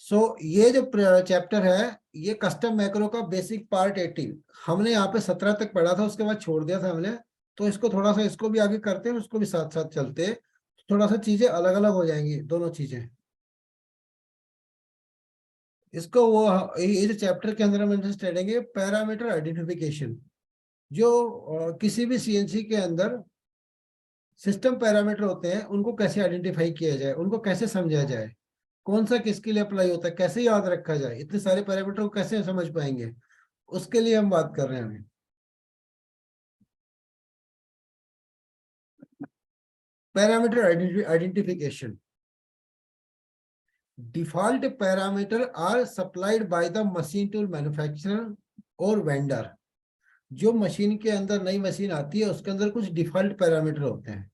ये जो चैप्टर है ये कस्टम मैक्रो का बेसिक पार्ट 18 हमने यहाँ पे 17 तक पढ़ा था, उसके बाद छोड़ दिया था हमने। तो इसको थोड़ा सा इसको भी आगे करते हैं, उसको भी साथ साथ चलते हैं, थोड़ा सा चीजें अलग अलग हो जाएंगी दोनों चीजें। इसको वो ये जो चैप्टर के अंदर हम इंटरेस्ट करेंगे पैरामीटर आइडेंटिफिकेशन। जो किसी भी सीएनसी के अंदर सिस्टम पैरामीटर होते हैं उनको कैसे आइडेंटिफाई किया जाए, उनको कैसे समझा जाए, कौन सा किसके लिए अप्लाई होता है, कैसे याद रखा जाए, इतने सारे पैरामीटर को कैसे समझ पाएंगे, उसके लिए हम बात कर रहे हैं अभी। Parameter identification. Default parameter are supplied by the machine tool manufacturer और वेंडर। जो मशीन के अंदर नई मशीन आती है उसके अंदर कुछ डिफॉल्ट पैरामीटर होते हैं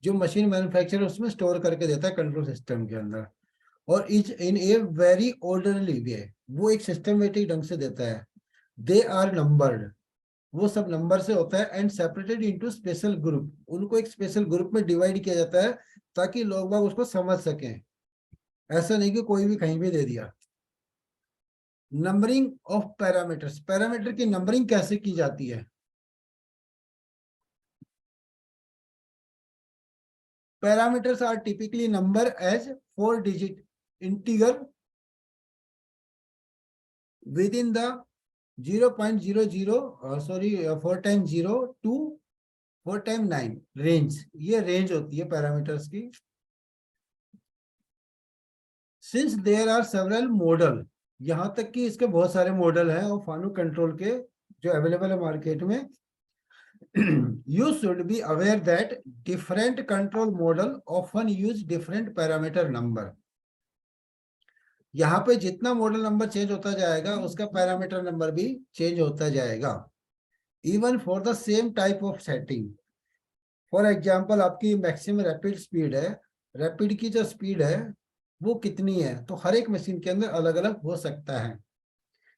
जो मशीन मैन्युफैक्चरर उसमें स्टोर करके देता है कंट्रोल सिस्टम के अंदर, और each in a very orderly way, वो एक सिस्टमेटिक ढंग से देता है। दे आर नंबर्ड, वो सब नंबर से होता है, and separated into special group, उनको एक स्पेशल ग्रुप में डिवाइड किया जाता है ताकि लोग बाग उसको समझ सकें, ऐसा नहीं कि कोई भी कहीं भी दे दिया। नंबरिंग ऑफ पैरामीटर्स, पैरामीटर की नंबरिंग कैसे की जाती है। Parameters are typically number as 4 digit integer within the 0.00 sorry 4 time 0 to 4 time 9 range, ये रेंज होती है पैरामीटर्स की। Since there are several model, यहाँ तक कि इसके बहुत सारे मॉडल हैं और फानुक कंट्रोल के जो अवेलेबल है मार्केट में, you should be aware that different control model often use different parameter number। यहाँ पे जितना मॉडल नंबर चेंज होता जाएगा उसका पैरामीटर नंबर भी चेंज होता जाएगा, even for the same type of setting. For example आपकी मैक्सिमम रैपिड स्पीड है, रैपिड की जो स्पीड है वो कितनी है, तो हर एक मशीन के अंदर अलग अलग हो सकता है।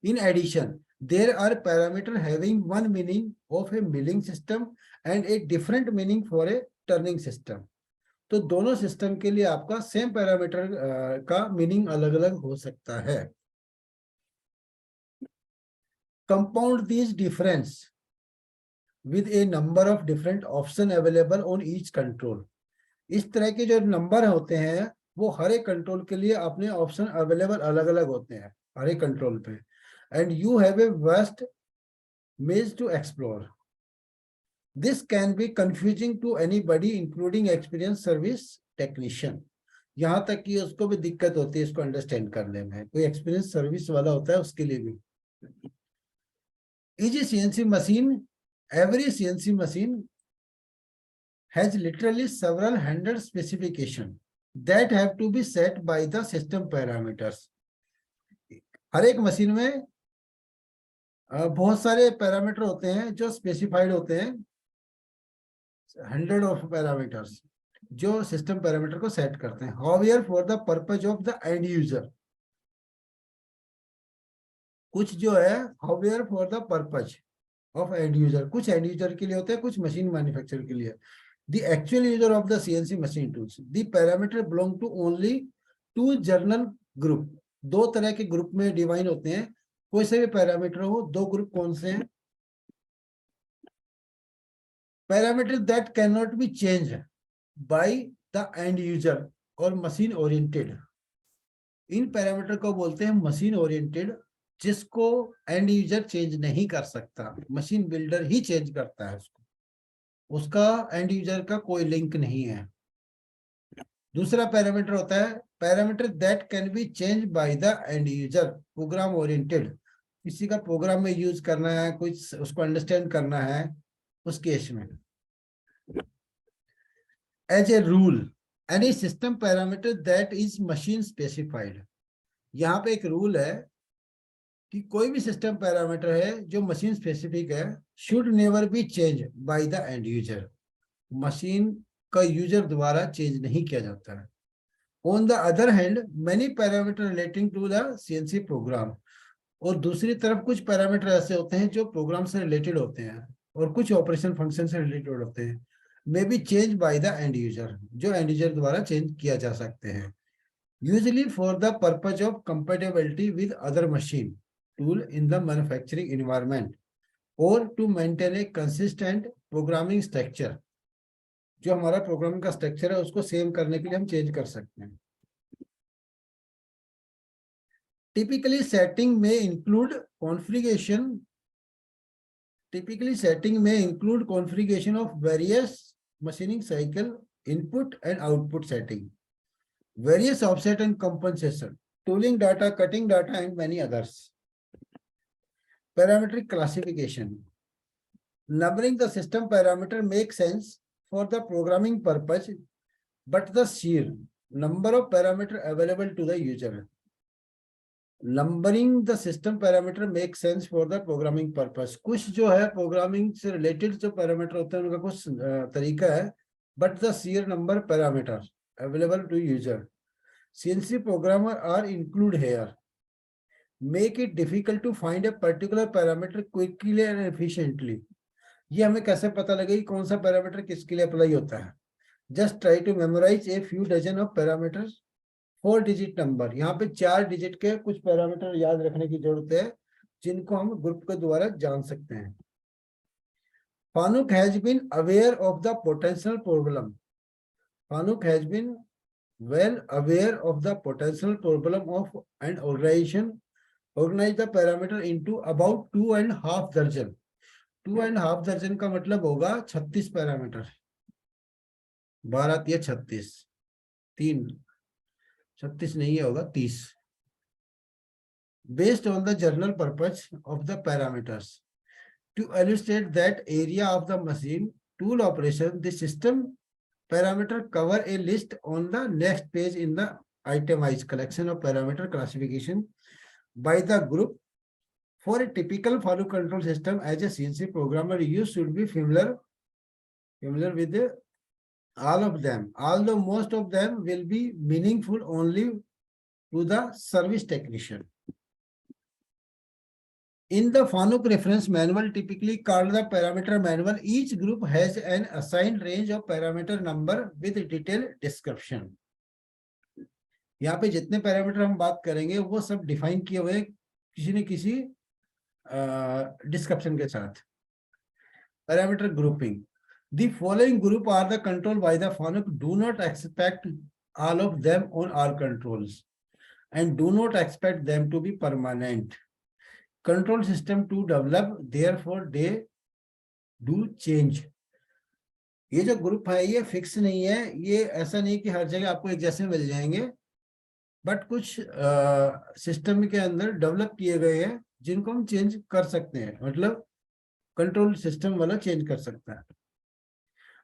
In addition there are parameter having one meaning of a milling system and a different meaning for a turning system। तो दोनों सिस्टम के लिए आपका सेम पैरामीटर का मीनिंग अलग अलग हो सकता है। Compound this difference with A number of different option available on each control. इस तरह के जो नंबर होते हैं वो हर एक कंट्रोल के लिए अपने ऑप्शन अवेलेबल अलग अलग होते हैं हर एक कंट्रोल पे, and you have a vast maze to explore। This can be confusing to anybody including experienced service technician। यहाँ तक कि उसको भी दिक्कत होती है इसको अंडरस्टैंड करने में, कोई एक्सपीरियंस सर्विस वाला होता है उसके लिए भी। Each CNC machine, every CNC machine has literally several hundred specification that have to be set by the system parameters। हर एक मशीन में बहुत सारे पैरामीटर होते हैं जो स्पेसिफाइड होते हैं, 100 ऑफ पैरामीटर्स जो सिस्टम पैरामीटर को सेट करते हैं। However for the purpose of the end user, कुछ जो है however for the purpose of end user, कुछ एंड यूजर के लिए होते हैं, कुछ मशीन मैन्युफैक्चरर के लिए। The actual user of the CNC machine tools, the parameter belong to only to general group. दो तरह के ग्रुप में डिवाइन होते हैं, कोई से भी पैरामीटर हो, दो ग्रुप कौन से हैं। Parameter that can not be change by the end user और मशीन ओरिएंटेड। इन पैरामीटर को बोलते हैं मशीन ओरिएंटेड, जिसको एंड यूजर चेंज नहीं कर सकता, मशीन बिल्डर ही चेंज करता है उसको, उसका एंड यूजर का कोई लिंक नहीं है। दूसरा पैरामीटर होता है parameter that can be change by the end user, program oriented. किसी का प्रोग्राम में यूज करना है, कुछ उसको अंडरस्टैंड करना है, उस केस में। As a rule any system parameter that is machine specified. यहाँ पे एक रूल है कि कोई भी सिस्टम पैरामीटर है जो मशीन स्पेसिफिक है, should never be change by the end user, machine का यूजर द्वारा चेंज नहीं किया जाता है। On the other hand many parameter relating to the CNC program, और दूसरी तरफ कुछ पैरामीटर ऐसे होते हैं जो प्रोग्राम से रिलेटेड होते हैं और कुछ ऑपरेशन फंक्शन से रिलेटेड होते हैं, may be change by the end user, जो एंड यूजर द्वारा चेंज किया जा सकते हैं। usually for the purpose of compatibility with other machine tool in the manufacturing environment or to maintain a consistent programming structure. जो हमारा programming का structure है उसको सेम करने के लिए हम चेंज कर सकते हैं. Typically setting may include configuration. Typically setting may include configuration of various machining cycle input and output setting, various offset and compensation, tooling data, cutting data, and many others. Parametric classification. Numbering the system parameter makes sense for the programming purpose, but the sheer number of parameters available to the user. Numbering the system parameter makes sense for the programming purpose. कुछ जो है programming से related जो parameter होते हैं उनका कुछ तरीका है, but the sheer number parameters available to user. CNC programmer are include here. Make it difficult to find a particular parameter quickly and efficiently. ये हमें कैसे पता लगेगा कि कौन सा पैरामीटर किसके लिए अप्लाई होता है? Just try to memorize a few dozen of parameters. 4 digit number, यहाँ पे 4 डिजिट के कुछ पैरामीटर याद रखने की जरूरत है जिनको हम ग्रुप के द्वारा जान सकते हैं. Fanuc has been aware of the potential problem. Fanuc has been well aware of the potential problem of an organization organize the parameter into about 2.5 दर्जन. 2.5 दर्जन का मतलब होगा 36 पैरामीटर. 12 या 36, 3 36 नहीं होगा 30. Based on the general purpose of the parameters, to illustrate that area of the machine tool operation, the system parameter cover a list on the next page in the itemized collection of parameter classification by the group. For a typical Fanuc control system, as a CNC programmer, you should be familiar with all of them, although most of them will be meaningful only to the service technician. In the Fanuc reference manual, typically called the parameter manual, each group has an assigned range of parameter number with detailed description. यहाँ पे जितने parameter हम बात करेंगे वो सब define किए हुए किसी न किसी डिस्क्रिप्शन के साथ. Parameter grouping. The following group are the controlled by the Fanuc. Do not expect all of them on all controls and do not expect them to be permanent. Control system to develop, therefore they do change. ये जो group है ये fix नहीं है, ये ऐसा नहीं कि हर जगह आपको एक जैसे मिल जाएंगे, बट कुछ सिस्टम के अंदर डेवलप किए गए हैं जिनको हम चेंज कर सकते हैं, मतलब कंट्रोल सिस्टम वाला चेंज कर सकता है.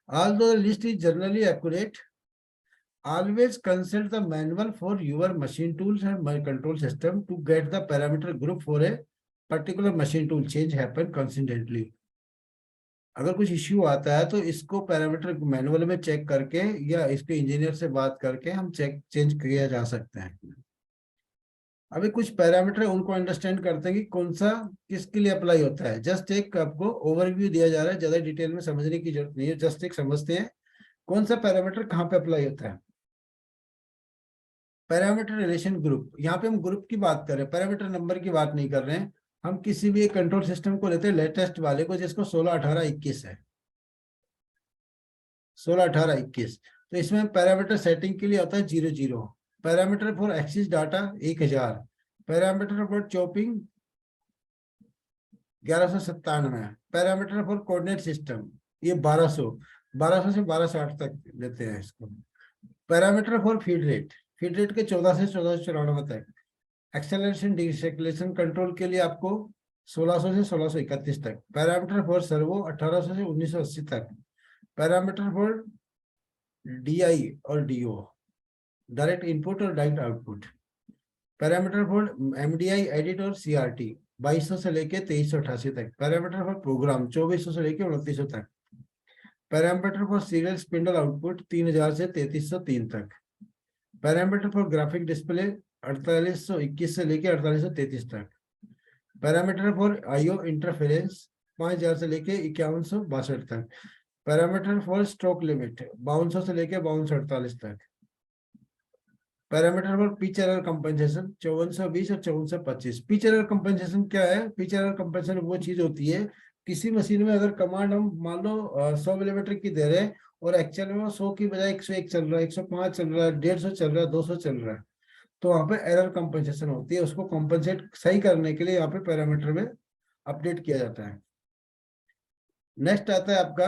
Although the list is generally accurate, always consult the manual for your machine tools and my control system to get the parameter group for a particular machine tool. Change happen consistently. अगर कुछ issue आता है तो इसको parameter manual में check करके या इसके इंजीनियर से बात करके हम चेंज किया जा सकते हैं. अभी कुछ पैरामीटर उनको अंडरस्टैंड करते हैं कि कौन सा किसके लिए अप्लाई होता है. जस्ट एक आपको ओवरव्यू दिया जा रहा है, ज्यादा डिटेल में समझने की जरूरत नहीं है, जस्ट एक समझते हैं कौन सा पैरामीटर कहाँ पे अप्लाई होता है. पैरामीटर रिलेशन ग्रुप, यहाँ पे हम ग्रुप की बात कर रहे हैं, पैरामीटर नंबर की बात नहीं कर रहे हैं. हम किसी भी एक कंट्रोल सिस्टम को लेते हैं लेटेस्ट वाले को जिसको 16, 18, 21 है. 16, 18, 21. तो इसमें पैरामीटर सेटिंग के लिए होता है 00. Parameter for axis data 1000. Parameter for chopping 1197. Parameter for coordinate system ये 1200 से 1260 तक देते हैं इसको. पैरामीटर फॉर फीड रेट के 14 से 1494 तक. एक्सेलरेशन डिसेक्लेरेशन कंट्रोल के लिए आपको 1600 से 1631 तक. पैरामीटर फॉर सर्वो 1800 से 1980 तक. पैरामीटर फॉर डीआई और डीओ डायरेक्ट इनपुट और direct output. Parameter for MDI edit और सीआरटी 2200 से लेके 2388 तक. पैरामीटर फॉर प्रोग्राम 2400 से लेके 2900 तक. Parameter for serial spindle output 3000 से 3303 तक. पैरामीटर फॉर ग्राफिक डिस्प्ले 4821 से लेके 4833 तक. पैरामीटर फॉर आईओ इंटरफेरेंस 5000 से लेके 5162 तक. पैरामीटर फॉर स्ट्रोक लिमिट 5200 से लेके 5248 तक. Parameter for pitch error compensation 5420 और 5425। पिच एरर कंपनसेशन क्या है? पिच एरर कंपनसेशन वो चीज होती है, किसी मशीन में अगर कमांड हम मान लो 100 मिलीमीटर की दे रहे हैं और एक्चुअल में वो 100 की बजाय 101 चल रहा है, 105 चल रहा है, 150 चल रहा है, 200 चल रहा है, तो वहां पे एरर कंपनसेशन होती है। उसको कॉम्पनसेट सही करने के लिए यहाँ पे पैरामीटर में अपडेट किया जाता है। नेक्स्ट आता है आपका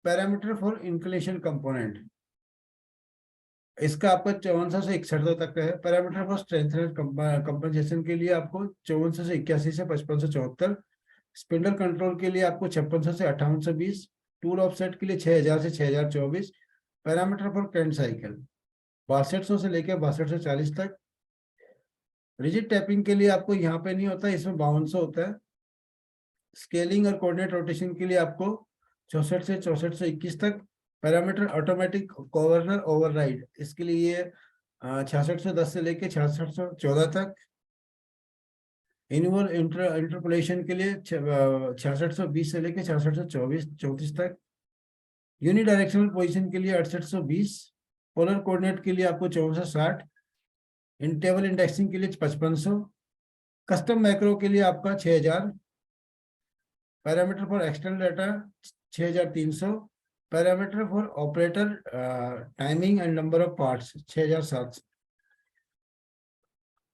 पैरामीटर फॉर इंक्लिनेशन कंपोनेंट। इसका आपका 5400 से 6100 तक का है। पैरामीटर फॉर स्ट्रेंथ कंपनसेशन के लिए आपको 5400 से 81 से 5574। स्पिंडल कंट्रोल के लिए आपको 5600 से 5820। टूल ऑफसेट के लिए 6000 से 6024। पैरामीटर फॉर कैंट साइकिल 6200 से लेकर 6240 तक। रिजिड टैपिंग के लिए आपको यहाँ पे नहीं होता, इसमें 5200 होता है। स्केलिंग और कोऑर्डिनेट रोटेशन के लिए आपको 64 से 6421 तक। पैरामीटर ऑटोमेटिक गवर्नर ओवरराइड, इसके लिए 6610 से लेके 6614 तक। इनवॉल इंटरपोलेशन के लिए 6620 से लेके 6634 तक। यूनिडायरेक्शनल पोजीशन के लिए 6820। पोलर कोऑर्डिनेट के लिए आपको 6460। इन टेबल इंडेक्सिंग के लिए 5500। कस्टम मैक्रो के लिए आपका 6000। Parameter for external data 6300। Parameter for operator timing and number of parts 6700।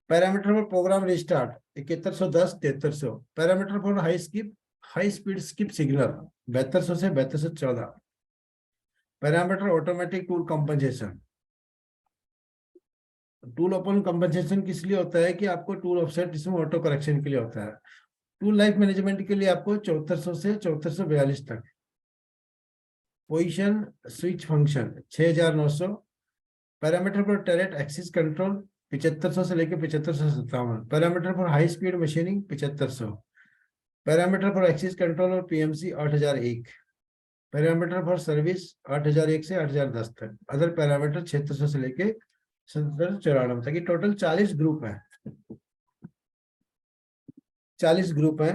Parameter for program restart 7110 7300। Parameter for high speed skip signal 7200 से 7214। Parameter automatic tool compensation. Tool open compensation किस लिए होता है कि आपको टूल ऑफसेट इसमें auto correction के लिए होता है। टूल लाइफ मैनेजमेंट के लिए आपको 7400 से 7442 तक। Position switch function 6900। Parameter for tarot axis control 7500 से लेकर 7557। Parameter for high speed machining 7500। Parameter for axis control और पीएमसी 8001। पैरामीटर फॉर सर्विस 8001 से 8010 तक। अदर पैरामीटर 7600 से लेके 7794 तक। ये टोटल 40 ग्रुप है, 40 ग्रुप है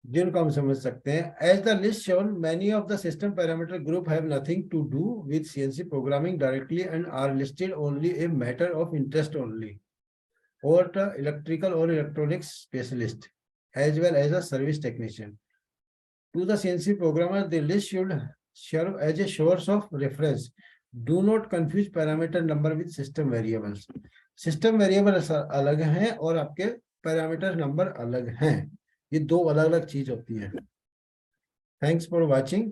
जिनको हम समझ सकते हैं। As the list shown many of the system parameter group have nothing to do with CNC programming directly and are listed only a matter of interest only और द इलेक्ट्रिकल और electronics specialist as well as a service technician. To the CNC programmer, the list should serve as a source of reference. Do not confuse parameter number with system variables. System variable अलग हैं और आपके parameter number अलग हैं। ये दो अलग अलग चीज होती है। Thanks for watching.